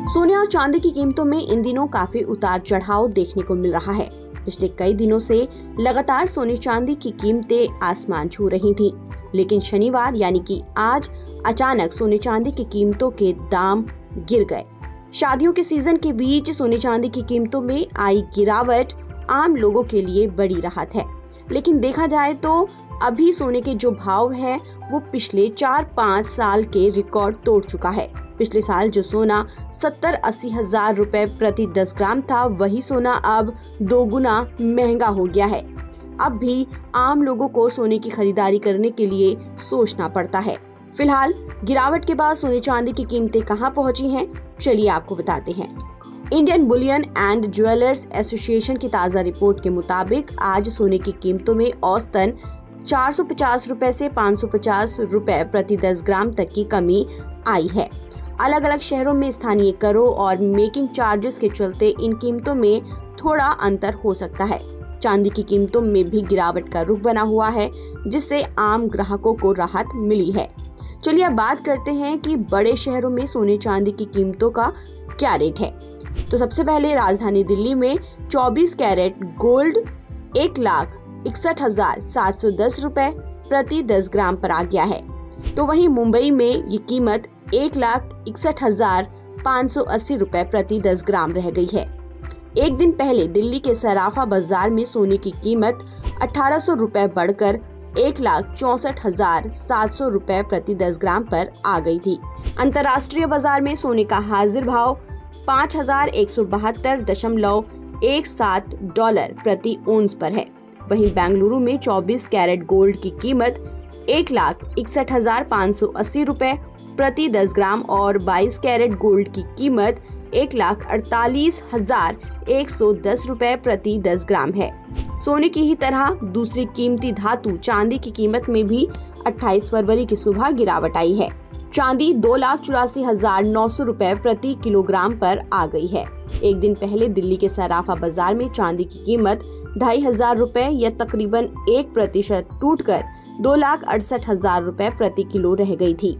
सोने और चांदी की कीमतों में इन दिनों काफी उतार चढ़ाव देखने को मिल रहा है। पिछले कई दिनों से लगातार सोने चांदी की कीमतें आसमान छू रही थीं, लेकिन शनिवार यानी कि आज अचानक सोने चांदी की कीमतों के दाम गिर गए। शादियों के सीजन के बीच सोने चांदी की कीमतों में आई गिरावट आम लोगों के लिए बड़ी राहत है, लेकिन देखा जाए तो अभी सोने के जो भाव है वो पिछले 4-5 साल के रिकॉर्ड तोड़ चुका है। पिछले साल जो सोना 70-80 हजार रुपए प्रति 10 ग्राम था, वही सोना अब 2 गुना महंगा हो गया है। अब भी आम लोगों को सोने की खरीदारी करने के लिए सोचना पड़ता है। फिलहाल गिरावट के बाद सोने चांदी की कीमतें कहां पहुंची हैं, चलिए आपको बताते हैं। Indian Boolean and jewellers association की ताज़ा रिपोर्ट के मुताबिक आज सोने की कीमतों में औसतन 450 रुपए से 550 रुपए प्रति 10 ग्राम तक की कमी आई है। अलग अलग शहरों में स्थानीय करों और मेकिंग चार्जेस के चलते इन कीमतों में थोड़ा अंतर हो सकता है। चांदी की कीमतों में भी गिरावट का रुख बना हुआ है, जिससे आम ग्राहकों को राहत मिली है। चलिए अब बात करते हैं कि बड़े शहरों में सोने चांदी की कीमतों का क्या रेट है। तो सबसे पहले राजधानी दिल्ली में 24 कैरेट गोल्ड 1,61,710 रुपए प्रति 10 ग्राम पर आ गया है। तो वहीं मुंबई में ये कीमत 1,61,580 रुपए प्रति 10 ग्राम रह गई है। एक दिन पहले दिल्ली के सराफा बाजार में सोने की कीमत 1,800 रुपए बढ़कर 1,64,700 रुपए प्रति 10 ग्राम पर आ गई थी। अंतर्राष्ट्रीय बाजार में सोने का हाजिर भाव $5,172.17 प्रति ओंस पर है। वहीं बेंगलुरु में 24 कैरेट गोल्ड की कीमत 1,61,580 रुपए प्रति 10 ग्राम और 22 कैरेट गोल्ड की कीमत 1,48,110 रुपए प्रति 10 ग्राम है। सोने की ही तरह दूसरी कीमती धातु चांदी की कीमत में भी 28 फरवरी की सुबह गिरावट आई है। चांदी 2,84,900 रुपए प्रति किलोग्राम पर आ गई है। एक दिन पहले दिल्ली के सराफा बाजार में चांदी की कीमत 2,500 रुपए या तकरीबन 1% टूटकर 2,68,000 रुपए प्रति किलो रह गई थी।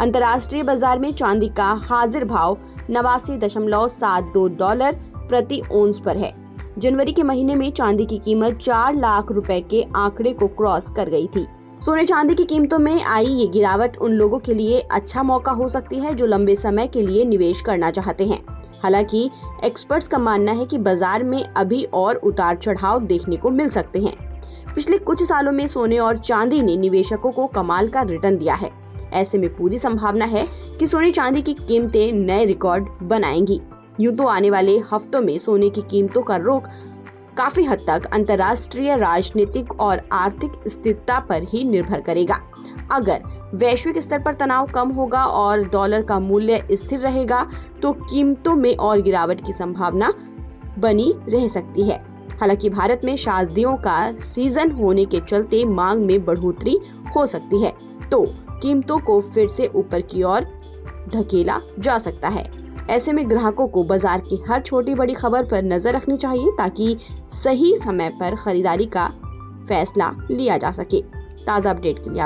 अंतर्राष्ट्रीय बाजार में चांदी का हाजिर भाव $89.72 प्रति ओंस पर है। जनवरी के महीने में चांदी की कीमत 4 लाख रुपए के आंकड़े को क्रॉस कर गई थी। सोने चांदी की कीमतों में आई ये गिरावट उन लोगों के लिए अच्छा मौका हो सकती है जो लंबे समय के लिए निवेश करना चाहते हैं। हालांकि एक्सपर्ट्स का मानना है कि बाजार में अभी और उतार चढ़ाव देखने को मिल सकते हैं। पिछले कुछ सालों में सोने और चांदी ने निवेशकों को कमाल का रिटर्न दिया है। ऐसे में पूरी संभावना है कि सोने चांदी की कीमतें नए रिकॉर्ड बनाएंगी। यूं तो आने वाले हफ्तों में सोने की कीमतों का रुख काफी हद तक अंतर्राष्ट्रीय राजनीतिक और आर्थिक स्थिरता पर ही निर्भर करेगा। अगर वैश्विक स्तर पर तनाव कम होगा और डॉलर का मूल्य स्थिर रहेगा तो कीमतों में और गिरावट की संभावना बनी रह सकती है। हालांकि भारत में शादियों का सीजन होने के चलते मांग में बढ़ोतरी हो सकती है, तो कीमतों को फिर से ऊपर की ओर ढकेला जा सकता है। ऐसे में ग्राहकों को बाजार की हर छोटी बड़ी खबर पर नजर रखनी चाहिए ताकि सही समय पर खरीदारी का फैसला लिया जा सके। ताज़ा अपडेट के लिए